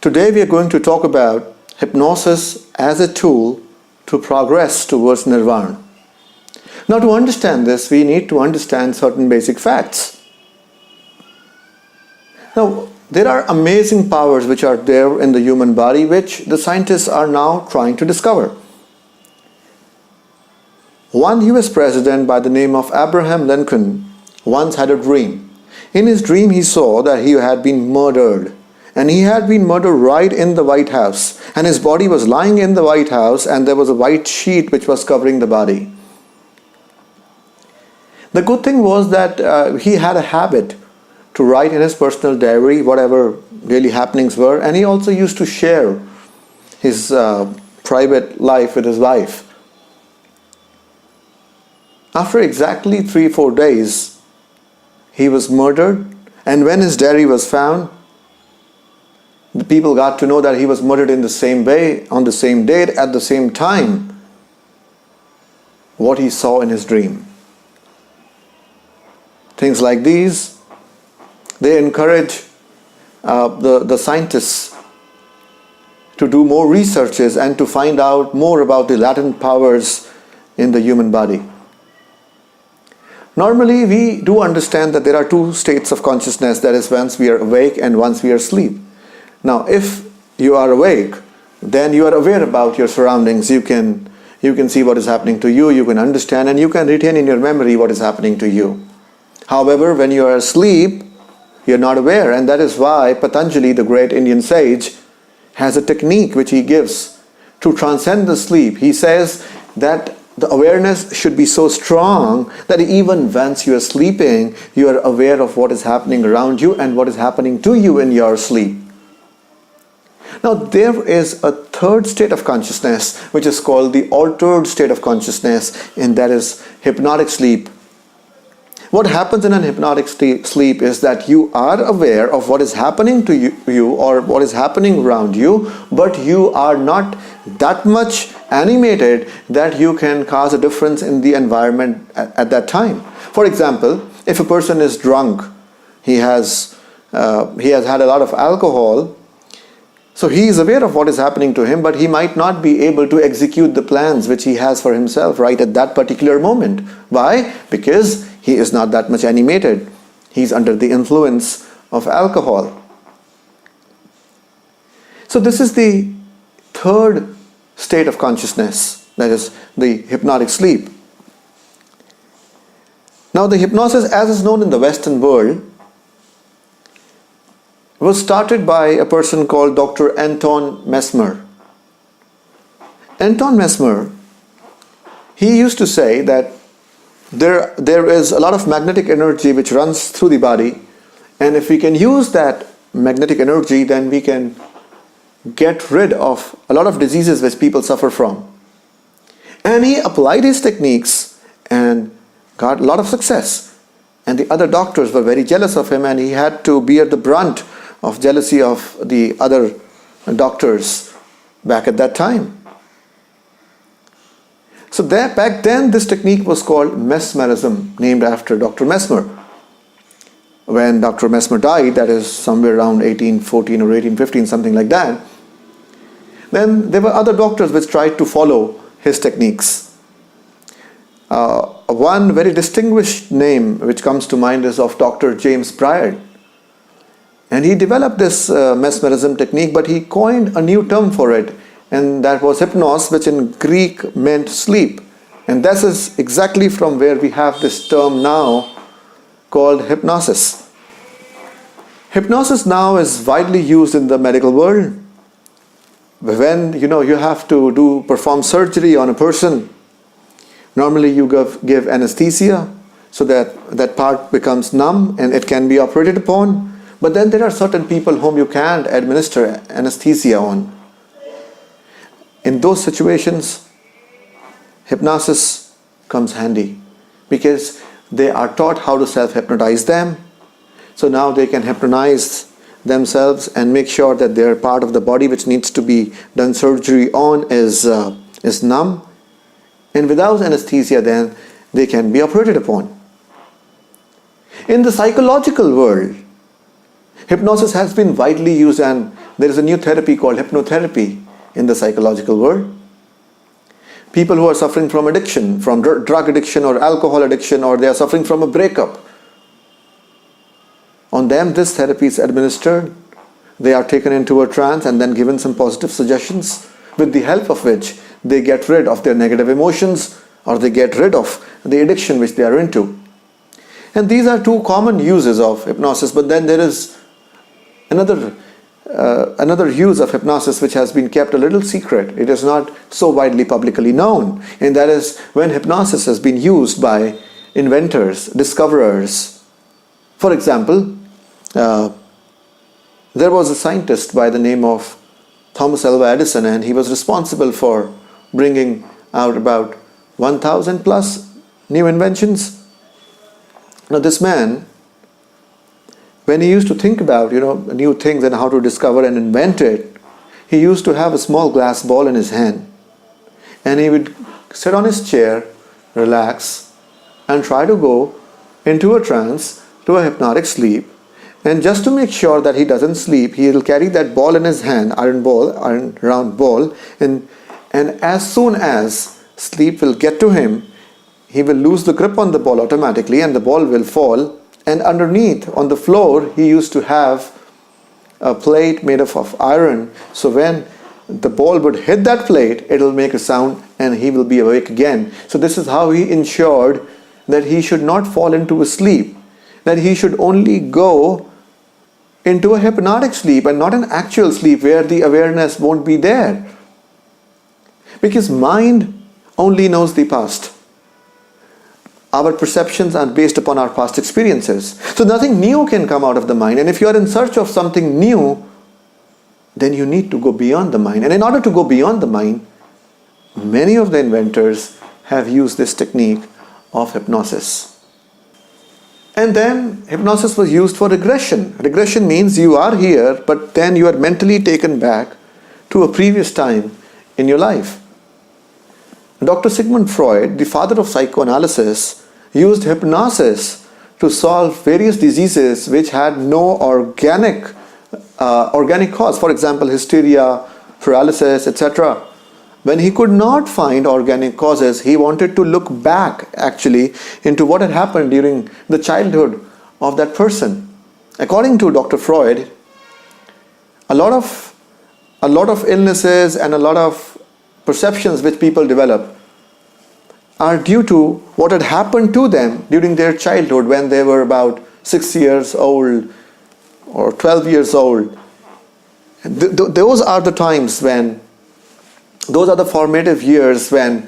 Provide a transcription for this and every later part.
Today we are going to talk about hypnosis as a tool to progress towards nirvana. Now, to understand this, we need to understand certain basic facts. Now, there are amazing powers which are there in the human body which the scientists are now trying to discover. One US president by the name of Abraham Lincoln once had a dream. In his dream, he saw that he had been murdered. And he had been murdered right in the White House. And his body was lying in the White House, and there was a white sheet which was covering the body. The good thing was that he had a habit to write in his personal diary whatever daily happenings were, and he also used to share his private life with his wife. After exactly 3-4 days, he was murdered, and when his diary was found, the people got to know that he was murdered in the same way, on the same date, at the same time, what he saw in his dream. Things like these, they encourage the scientists to do more researches and to find out more about the latent powers in the human body. Normally, we do understand that there are two states of consciousness, that is, once we are awake and once we are asleep. Now, if you are awake, then you are aware about your surroundings. You can see what is happening to you, you can understand, and you can retain in your memory what is happening to you. However, when you are asleep, you are not aware, and that is why Patanjali, the great Indian sage, has a technique which he gives to transcend the sleep. He says that the awareness should be so strong that even once you are sleeping, you are aware of what is happening around you and what is happening to you in your sleep. Now, there is a third state of consciousness which is called the altered state of consciousness, and that is hypnotic sleep. What happens in an hypnotic sleep is that you are aware of what is happening to you or what is happening around you, but you are not that much animated that you can cause a difference in the environment at that time. For example, if a person is drunk, he has had a lot of alcohol, so he is aware of what is happening to him, but he might not be able to execute the plans which he has for himself right at that particular moment. Why? Because he is not that much animated. He is under the influence of alcohol. So this is the third state of consciousness, that is the hypnotic sleep. Now, the hypnosis as is known in the Western world was started by a person called Dr. Anton Mesmer. Anton Mesmer, he used to say that there is a lot of magnetic energy which runs through the body, and if we can use that magnetic energy, then we can get rid of a lot of diseases which people suffer from. And he applied his techniques and got a lot of success. And the other doctors were very jealous of him, and he had to bear the brunt of jealousy of the other doctors back at that time. So back then, this technique was called mesmerism, named after Dr. Mesmer. When Dr. Mesmer died, that is somewhere around 1814 or 1815, something like that, then there were other doctors which tried to follow his techniques. One very distinguished name which comes to mind is of Dr. James Prior. And he developed this mesmerism technique, but he coined a new term for it, and that was hypnos, which in Greek meant sleep. And this is exactly from where we have this term now called hypnosis. Hypnosis now is widely used in the medical world. When you have to perform surgery on a person, normally you give anesthesia so that part becomes numb and it can be operated upon. But then there are certain people whom you can't administer anesthesia on. In those situations, hypnosis comes handy because they are taught how to self-hypnotize them. So now they can hypnotize themselves and make sure that their part of the body which needs to be done surgery on is numb. And without anesthesia, then they can be operated upon. In the psychological world, hypnosis has been widely used, and there is a new therapy called hypnotherapy in the psychological world. People who are suffering from addiction, from drug addiction or alcohol addiction, or they are suffering from a breakup, on them this therapy is administered. They are taken into a trance and then given some positive suggestions, with the help of which they get rid of their negative emotions, or they get rid of the addiction which they are into. And these are two common uses of hypnosis. But then there is another use of hypnosis which has been kept a little secret. It is not so widely publicly known, and that is when hypnosis has been used by inventors, discoverers. For example, there was a scientist by the name of Thomas Alva Edison, and he was responsible for bringing out about 1,000 plus new inventions. Now this man, when he used to think about new things and how to discover and invent it, he used to have a small glass ball in his hand, and he would sit on his chair, relax, and try to go into a trance, to a hypnotic sleep. And just to make sure that he doesn't sleep, he will carry that ball in his hand, iron round ball, and as soon as sleep will get to him, he will lose the grip on the ball automatically and the ball will fall. And underneath, on the floor, he used to have a plate made of iron. So when the ball would hit that plate, it will make a sound and he will be awake again. So this is how he ensured that he should not fall into a sleep, that he should only go into a hypnotic sleep and not an actual sleep where the awareness won't be there. Because mind only knows the past. Our perceptions are based upon our past experiences. So nothing new can come out of the mind. And if you are in search of something new, then you need to go beyond the mind. And in order to go beyond the mind, many of the inventors have used this technique of hypnosis. And then hypnosis was used for regression. Regression means you are here, but then you are mentally taken back to a previous time in your life. Dr. Sigmund Freud, the father of psychoanalysis, used hypnosis to solve various diseases which had no organic cause. For example, hysteria, paralysis, etc. When he could not find organic causes, he wanted to look back actually into what had happened during the childhood of that person. According to Dr. Freud, a lot of illnesses and a lot of perceptions which people develop are due to what had happened to them during their childhood when they were about 6 years old or 12 years old. Those are the times when, those are the formative years when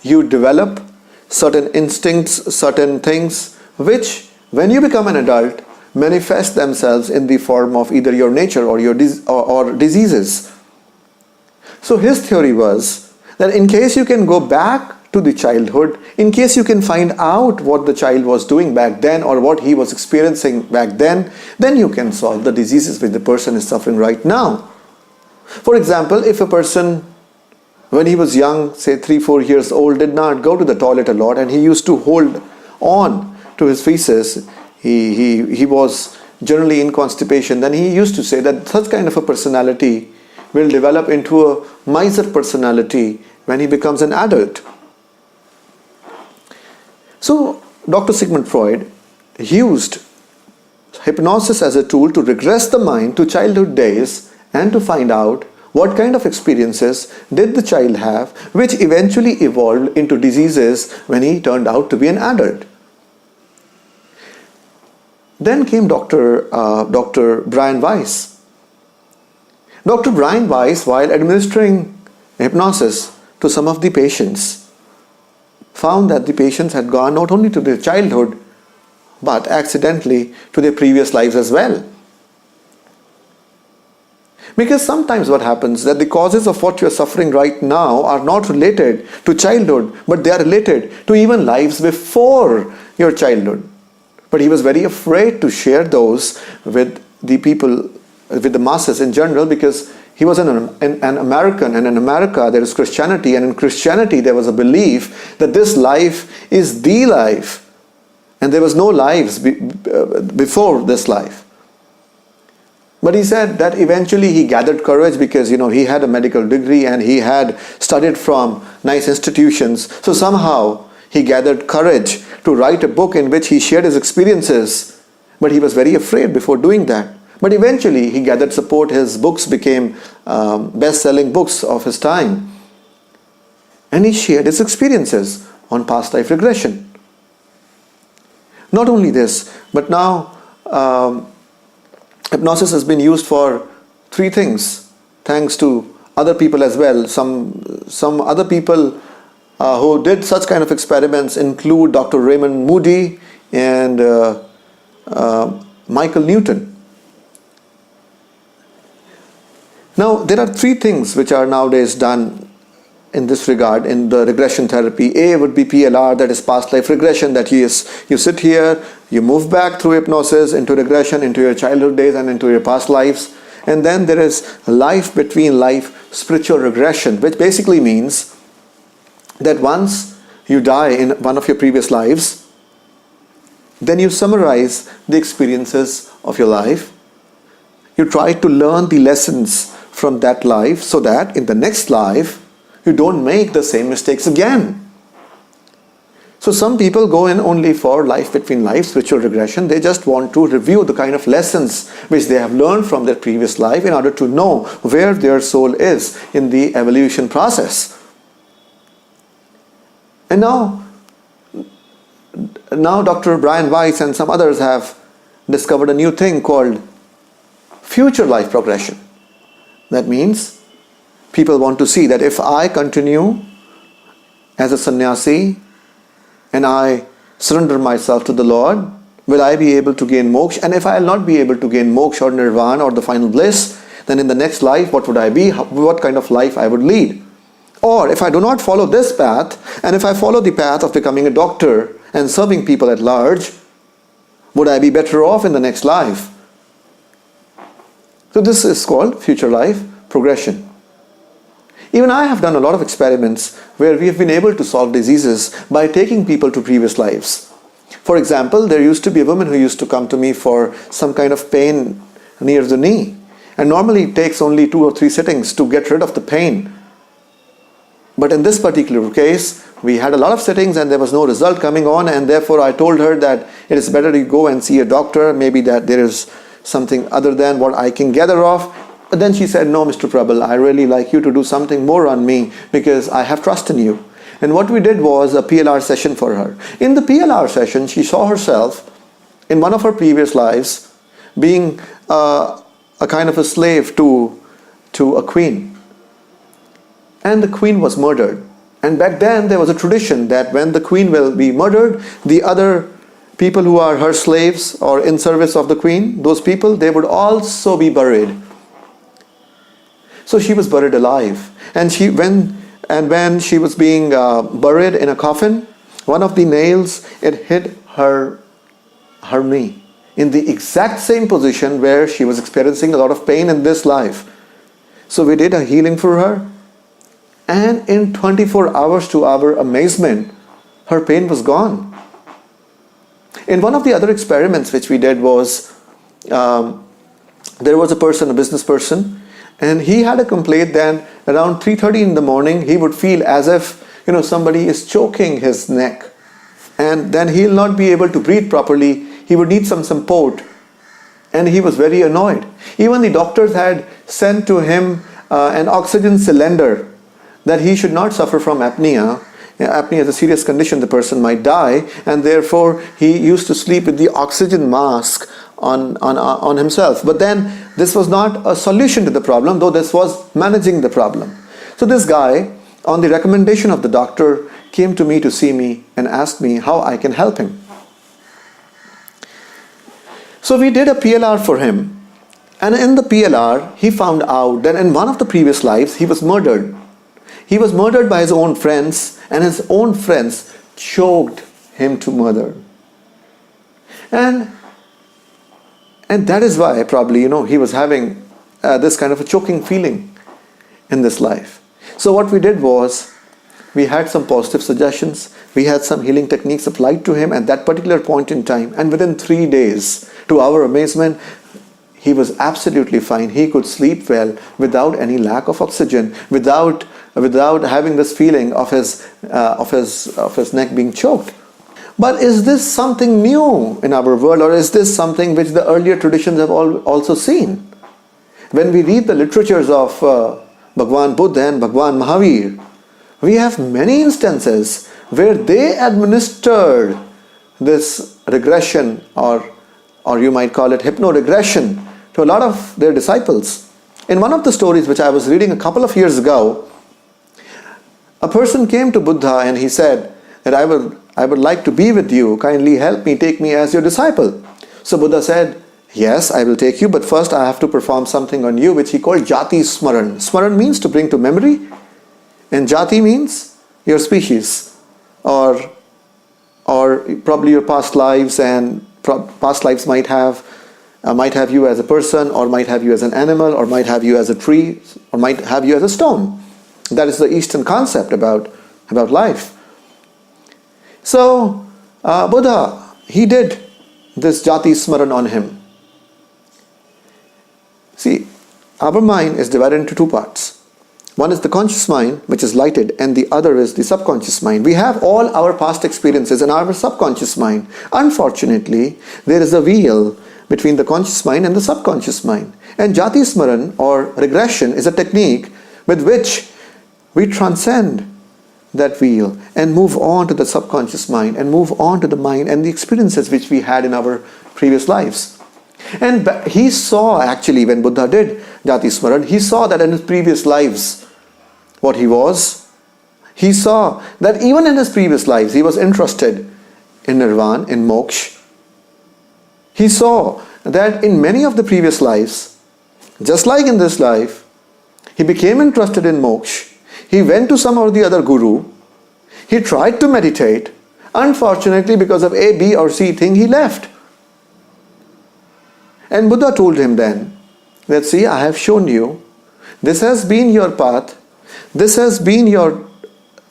you develop certain instincts, certain things, which when you become an adult manifest themselves in the form of either your nature or your or diseases. So his theory was that in case you can go back to the childhood, in case you can find out what the child was doing back then or what he was experiencing back then you can solve the diseases which the person is suffering right now. For example, if a person, when he was young, say 3-4 years old, did not go to the toilet a lot and he used to hold on to his feces, he was generally in constipation, then he used to say that such kind of a personality will develop into a miser personality when he becomes an adult. So Dr. Sigmund Freud used hypnosis as a tool to regress the mind to childhood days and to find out what kind of experiences did the child have, which eventually evolved into diseases when he turned out to be an adult. Then came Dr. Brian Weiss. Dr. Brian Weiss, while administering hypnosis to some of the patients, found that the patients had gone not only to their childhood, but accidentally to their previous lives as well. Because sometimes what happens that the causes of what you are suffering right now are not related to childhood, but they are related to even lives before your childhood. But he was very afraid to share those with the people, with the masses in general, because he was an American, and in America there is Christianity, and in Christianity there was a belief that this life is the life, and there was no lives before this life. But he said that eventually he gathered courage because, he had a medical degree and he had studied from nice institutions. So somehow he gathered courage to write a book in which he shared his experiences. But he was very afraid before doing that. But eventually he gathered support. His books became best-selling books of his time. And he shared his experiences on past life regression. Not only this, but now hypnosis has been used for 3 things, thanks to other people as well. Some other people who did such kind of experiments include Dr. Raymond Moody and Michael Newton. Now, there are 3 things which are nowadays done in this regard in the regression therapy. A would be PLR, that is past life regression, that you sit here, you move back through hypnosis into regression, into your childhood days and into your past lives. And then there is life between life spiritual regression, which basically means that once you die in one of your previous lives, then you summarize the experiences of your life. You try to learn the lessons from that life so that in the next life you don't make the same mistakes again. So some people go in only for life between life, spiritual regression. They just want to review the kind of lessons which they have learned from their previous life in order to know where their soul is in the evolution process. And now Dr. Brian Weiss and some others have discovered a new thing called future life progression. That means people want to see that if I continue as a sannyasi and I surrender myself to the Lord, will I be able to gain moksha? And if I will not be able to gain moksha or nirvana or the final bliss, then in the next life, what would I be? What kind of life I would lead? Or if I do not follow this path, and if I follow the path of becoming a doctor and serving people at large, would I be better off in the next life? So this is called future life progression. Even I have done a lot of experiments where we have been able to solve diseases by taking people to previous lives. For example, there used to be a woman who used to come to me for some kind of pain near the knee. And normally it takes only 2 or 3 sittings to get rid of the pain. But in this particular case, we had a lot of sittings and there was no result coming on, and therefore I told her that it is better to go and see a doctor, maybe that there is something other than what I can gather off. But then she said, no, Mr. Prabal, I really like you to do something more on me because I have trust in you. And what we did was a PLR session for her. In the PLR session, she saw herself in one of her previous lives being a kind of a slave to a queen. And the queen was murdered. And back then there was a tradition that when the queen will be murdered, the other people who are her slaves or in service of the queen, those people, they would also be buried. So she was buried alive. And when she was being buried in a coffin, one of the nails, it hit her knee in the exact same position where she was experiencing a lot of pain in this life. So we did a healing for her. And in 24 hours, to our amazement, her pain was gone. In one of the other experiments which we did was, there was a business person, and he had a complaint that around 3:30 in the morning, he would feel as if, somebody is choking his neck. And then he'll not be able to breathe properly. He would need some support. And he was very annoyed. Even the doctors had sent to him an oxygen cylinder, that he should not suffer from apnea. Apnea is a serious condition, the person might die, and therefore he used to sleep with the oxygen mask on himself. But then this was not a solution to the problem, though this was managing the problem. So this guy, on the recommendation of the doctor, came to me to see me and asked me how I can help him. So we did a PLR for him. And in the PLR, he found out that in one of the previous lives, he was murdered. He was murdered by his own friends, and his own friends choked him to murder. And that is why probably, he was having this kind of a choking feeling in this life. So what we did was, we had some positive suggestions. We had some healing techniques applied to him at that particular point in time. And within 3 days, to our amazement, he was absolutely fine. He could sleep well without any lack of oxygen, without having this feeling of his neck being choked. But is this something new in our world, or is this something which the earlier traditions have also seen? When we read the literatures of Bhagwan Buddha and Bhagwan Mahavir, we have many instances where they administered this regression, or you might call it hypno-regression, to a lot of their disciples. In one of the stories which I was reading a couple of years ago, a person came to Buddha and he said that I would like to be with you. Kindly help me, take me as your disciple. So Buddha said, yes, I will take you, but first I have to perform something on you, which he called Jati Smaran. Smaran means to bring to memory, and Jati means your species, or probably your past lives, and past lives might have you as a person, or might have you as an animal, or might have you as a tree, or might have you as a stone. That is the Eastern concept about life. So Buddha, he did this Jati Smaran on him. See, our mind is divided into two parts. One is the conscious mind, which is lighted, and the other is the subconscious mind. We have all our past experiences in our subconscious mind. Unfortunately, there is a veil between the conscious mind and the subconscious mind. And Jati Smaran, or regression, is a technique with which we transcend that veil and move on to the subconscious mind, and move on to the mind and the experiences which we had in our previous lives. And he saw, actually, when Buddha did Jati Smaran, he saw that in his previous lives what he was. He saw that even in his previous lives he was interested in nirvana, in moksha. He saw that in many of the previous lives, just like in this life, he became interested in moksha. He went to some or the other guru. He tried to meditate. Unfortunately, because of A, B or C thing, he left. And Buddha told him then that, see, I have shown you, this has been your path, this has been your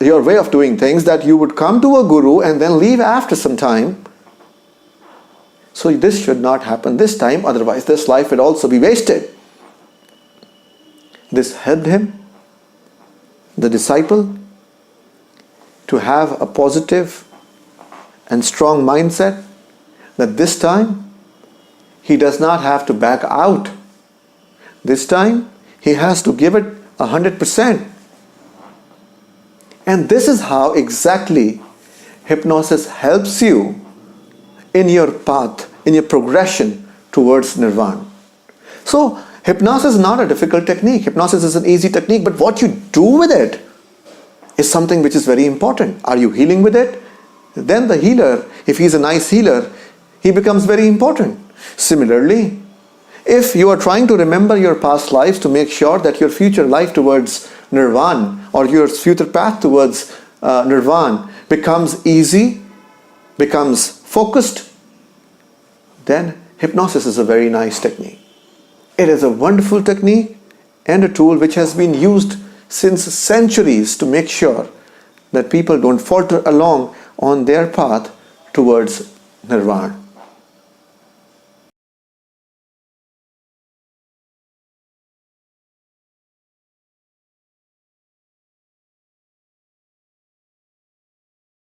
way of doing things, that you would come to a guru and then leave after some time. So this should not happen this time, otherwise this life will also be wasted. This helped him, the disciple, to have a positive and strong mindset that this time he does not have to back out. This time he has to give it 100%. And this is how exactly hypnosis helps you in your path, in your progression towards nirvana. So hypnosis is not a difficult technique. Hypnosis is an easy technique, but what you do with it is something which is very important. Are you healing with it? Then the healer, if he's a nice healer, he becomes very important. Similarly, if you are trying to remember your past lives to make sure that your future life towards nirvana, or your future path towards nirvana becomes easy, becomes focused, then hypnosis is a very nice technique. It is a wonderful technique and a tool which has been used since centuries to make sure that people don't falter along on their path towards nirvana.